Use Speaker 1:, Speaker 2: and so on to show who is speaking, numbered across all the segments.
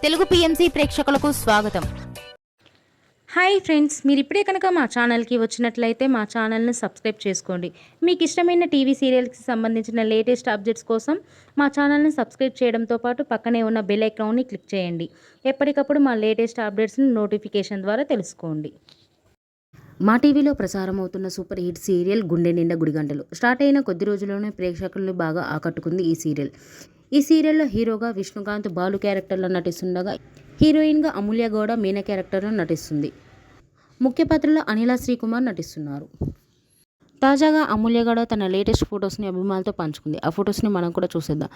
Speaker 1: Telugu PMC ప్రేక్షకులకు స్వాగతం.
Speaker 2: Hi friends, మీరు ఇప్పుడే కనుక మా ఛానల్కి వచ్చినట్లయితే మా ఛానల్ని సబ్స్క్రైబ్ చేసుకోండి. మీకు ఇష్టమైన టీవీ సీరియల్కి సంబంధించిన లేటెస్ట్ అప్డేట్స్ కోసం మా ఛానల్ని సబ్స్క్రైబ్ చేయడంతో పాటు పక్కనే ఉన్న బెల్ ఐకాన్ని క్లిక్ చేయండి. ఎప్పటికప్పుడు మా లేటెస్ట్ అప్డేట్స్ని నోటిఫికేషన్ ద్వారా తెలుసుకోండి. మా టీవీలో ప్రసారం అవుతున్న సూపర్ హిట్ సీరియల్ గుండె నిండా గుడిగంటలు స్టార్ట్ అయిన కొద్ది రోజుల్లోనే ప్రేక్షకులను బాగా ఆకట్టుకుంది ఈ సీరియల్. ఈ సీరియల్లో హీరోగా విష్ణుకాంత్ బాలు క్యారెక్టర్లో నటిస్తుండగా హీరోయిన్గా అమూల్య గౌడ మీనా క్యారెక్టర్లో నటిస్తుంది. ముఖ్య పాత్రలో అనిలా శ్రీకుమార్ నటిస్తున్నారు. తాజాగా అమూల్య గౌడ తన లేటెస్ట్ ఫొటోస్ని అభిమానులతో పంచుకుంది. ఆ ఫొటోస్ని మనం కూడా చూసేద్దాం.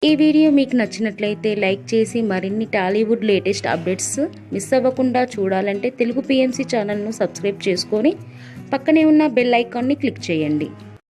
Speaker 2: ఈ వీడియో మీకు నచ్చినట్లయితే లైక్ చేసి మరిన్ని టాలీవుడ్ లేటెస్ట్ అప్డేట్స్ మిస్ అవ్వకుండా చూడాలంటే తెలుగు పిఎంసి ఛానల్ను సబ్స్క్రైబ్ చేసుకొని పక్కనే ఉన్న బెల్ ఐకాన్ని క్లిక్ చేయండి.